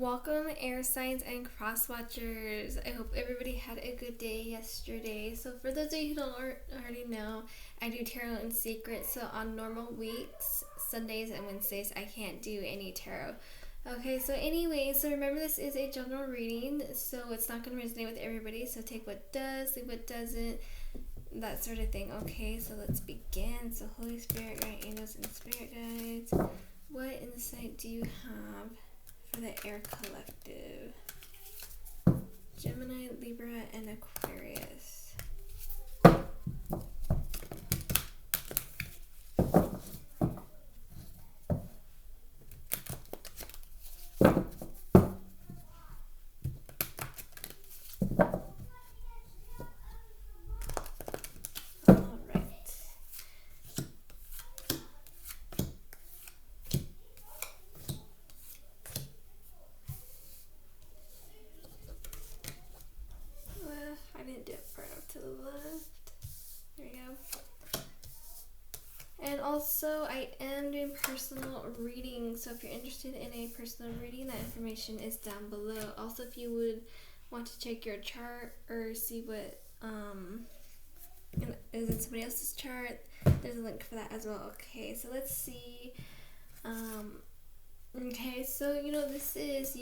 Welcome, air signs and cross watchers. I hope everybody had a good day yesterday. So for those of you who don't already know, I do tarot and secret. So on normal weeks, Sundays and Wednesdays, I can't do any tarot. Okay, so anyway, so remember this is a general reading, so it's not going to resonate with everybody. So take what does, leave what doesn't, that sort of thing. Okay, so let's begin. So Holy Spirit, guide angels, and spirit guides, what insight do you have for the air collective? Gemini, Libra, and Aquarius. I didn't do it far enough to the left. There we go. And also, I am doing personal reading. So if you're interested in a personal reading, that information is down below. Also, if you would want to check your chart or see what is in somebody else's chart, there's a link for that as well. Okay, so let's see. Okay, so this is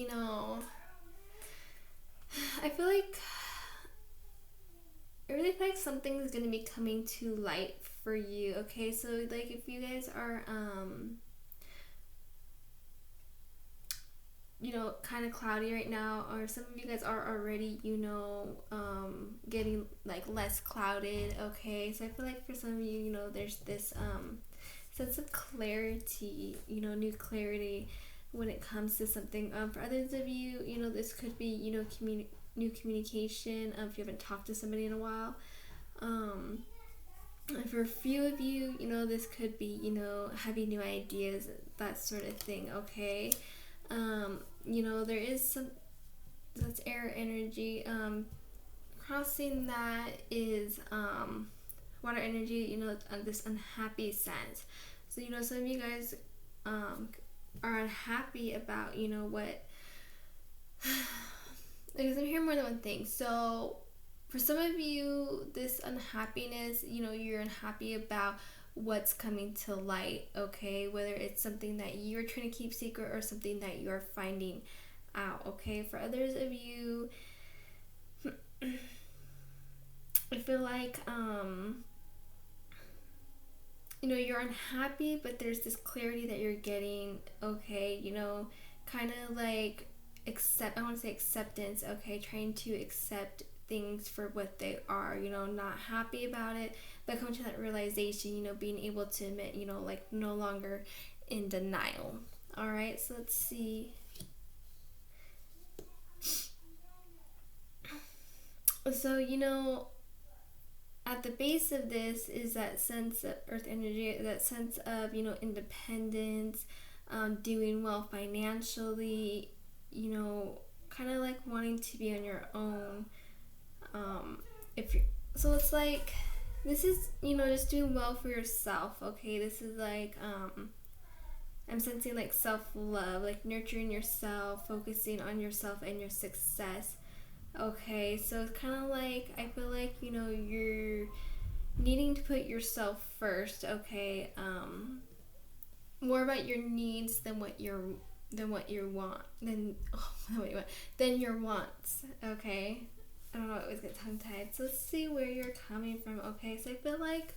I feel like I really feel like something's gonna be coming to light for you. Okay, so like if you guys are kind of cloudy right now, or some of you guys are already getting like less clouded. Okay, so I feel like for some of you, there's this sense of clarity, new clarity when it comes to something. For others of you, this could be new communication if you haven't talked to somebody in a while. And for a few of you, this could be having new ideas, that sort of thing. Okay, there is some, that's air energy. Crossing that is water energy, this unhappy sense. So some of you guys are unhappy about what because I'm hearing more than one thing. So for some of you, this unhappiness, you're unhappy about what's coming to light. Okay, whether it's something that you're trying to keep secret or something that you're finding out. Okay, for others of you, I feel like you're unhappy, but there's this clarity that you're getting. Okay, kind of like I want to say acceptance. Okay, trying to accept things for what they are, not happy about it, but coming to that realization, being able to admit, like no longer in denial. All right, so let's see. So at the base of this is that sense of earth energy, that sense of independence, doing well financially, kind of like wanting to be on your own. So it's like this is just doing well for yourself. Okay, this is like I'm sensing like self-love, like nurturing yourself, focusing on yourself and your success. Okay, so it's kind of like I feel like you're needing to put yourself first. Okay, more about your needs than what your wants. Okay, I don't know, I always get tongue tied. So let's see where you're coming from. Okay, so I feel like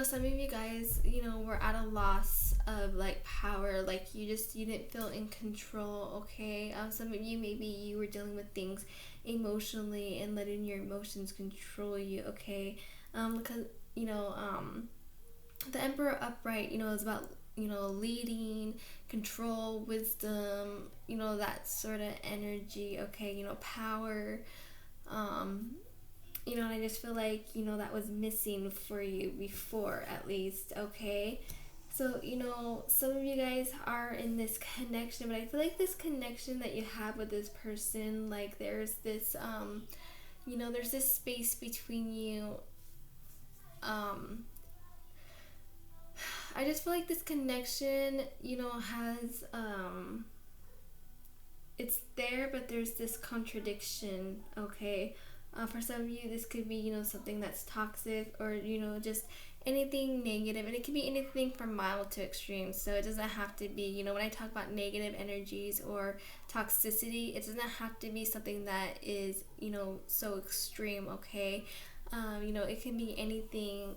some of you guys were at a loss of like power, like you didn't feel in control. Okay, some of you, maybe you were dealing with things emotionally and letting your emotions control you. Okay, because the Emperor upright is about leading, control, wisdom, that sort of energy. Okay, power. And I just feel like that was missing for you before, at least. Okay, so some of you guys are in this connection, but I feel like this connection that you have with this person, like there's this there's this space between you. I just feel like this connection has it's there, but there's this contradiction, okay? For some of you, this could be, something that's toxic, or, just anything negative. And it can be anything from mild to extreme. So it doesn't have to be, when I talk about negative energies or toxicity, it doesn't have to be something that is, so extreme, okay? It can be anything,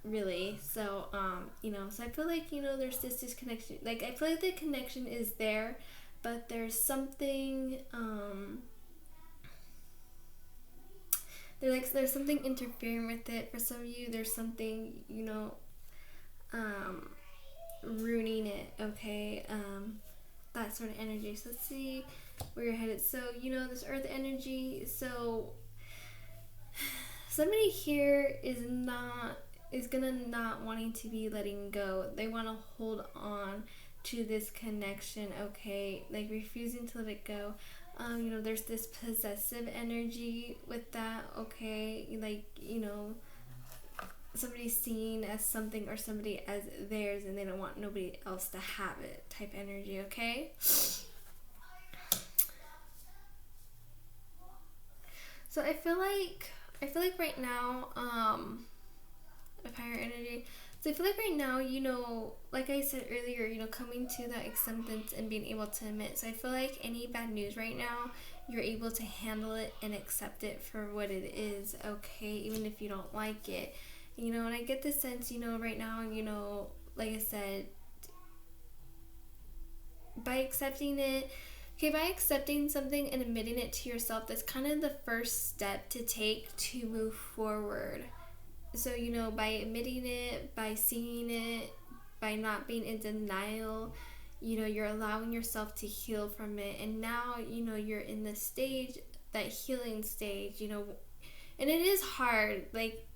really. So so I feel like, there's this disconnection. Like, I feel like the connection is there, but there's something there's something interfering with it. For some of you, there's something, ruining it, okay? That sort of energy. So let's see where you're headed. So, this earth energy, so somebody here is gonna not wanting to be letting go. They want to hold on to this connection, okay? Like, refusing to let it go. There's this possessive energy with that, okay? Like, somebody's seen as something or somebody as theirs, and they don't want nobody else to have it type energy, okay? So I feel like right now, of higher energy. So I feel like right now, like I said earlier, coming to that acceptance and being able to admit. So I feel like any bad news right now, you're able to handle it and accept it for what it is, okay? Even if you don't like it. And I get the sense, right now, like I said, by accepting it, okay, by accepting something and admitting it to yourself, that's kind of the first step to take to move forward. So, by admitting it, by seeing it, by not being in denial, you're allowing yourself to heal from it. And now, you're in the stage, that healing stage, and it is hard,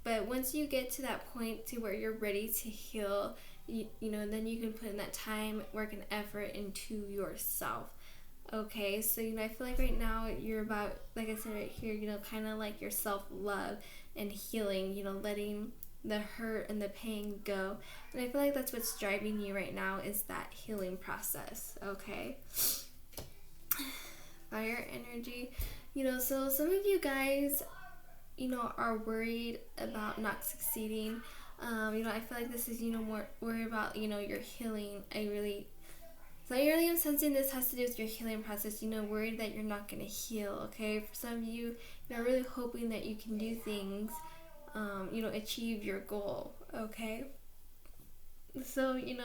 but once you get to that point to where you're ready to heal, then you can put in that time, work, and effort into yourself. Okay, so I feel like right now you're about, like I said right here, kind of like your self-love and healing, letting the hurt and the pain go. And I feel like that's what's driving you right now, is that healing process, okay? Fire energy, so some of you guys, are worried about not succeeding. I feel like this is, more worried about, your healing. So I really am sensing this has to do with your healing process, worried that you're not going to heal, okay? For some of you, you're really hoping that you can do things, achieve your goal, okay? So, yeah.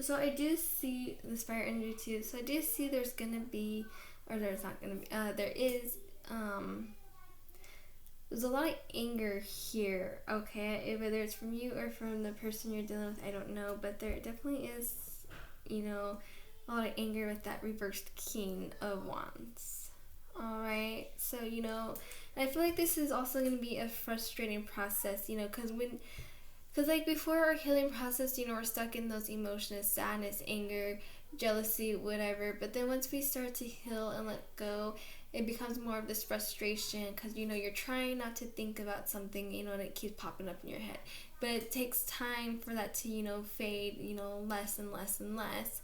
So I do see this fire energy too. So I do see there's going to be, or there's not going to be, there is, there's a lot of anger here, okay? Whether it's from you or from the person you're dealing with, I don't know. But there definitely is, a lot of anger with that reversed King of Wands. Alright? So, I feel like this is also going to be a frustrating process, because like before our healing process, we're stuck in those emotions, sadness, anger, jealousy, whatever. But then once we start to heal and let go, it becomes more of this frustration, because you're trying not to think about something, and it keeps popping up in your head. But it takes time for that to fade, less and less and less.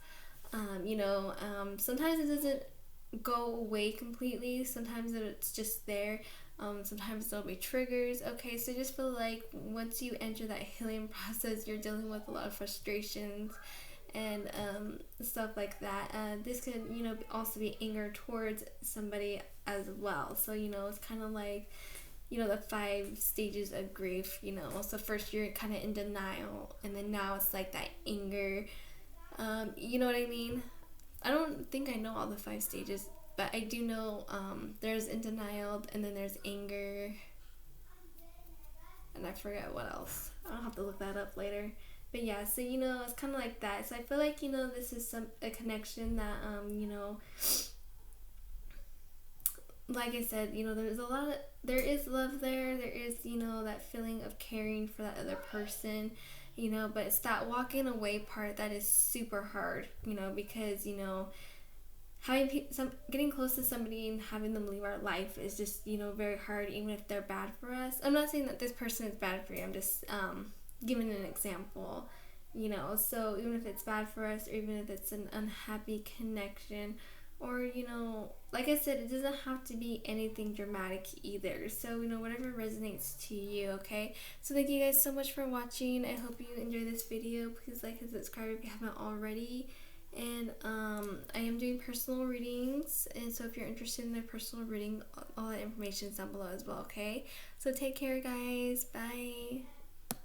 Sometimes it doesn't go away completely. Sometimes it's just there. Sometimes there'll be triggers. Okay, so just feel like once you enter that healing process, you're dealing with a lot of frustrations and stuff like that. This could, also be anger towards somebody as well. So, it's kind of like, the 5 stages of grief, So first you're kind of in denial, and then now it's like that anger. You know what I mean? I don't think I know all the 5 stages, but I do know there's in denial, and then there's anger, and I forget what else. I'll have to look that up later. But yeah, so it's kind of like that. So I feel like this is a connection that like I said, there is love there. There is that feeling of caring for that other person, but it's that walking away part that is super hard, because getting close to somebody and having them leave our life is just, you know, very hard, even if they're bad for us. I'm not saying that this person is bad for you. I'm just giving an example, you know. So even if it's bad for us, or even if it's an unhappy connection, or, you know, like I said, it doesn't have to be anything dramatic either. So, you know, whatever resonates to you, okay? So thank you guys so much for watching. I hope you enjoyed this video. Please like and subscribe if you haven't already. And I am doing personal readings, and so if you're interested in a personal reading, all that information is down below as well, okay? So take care, guys. Bye.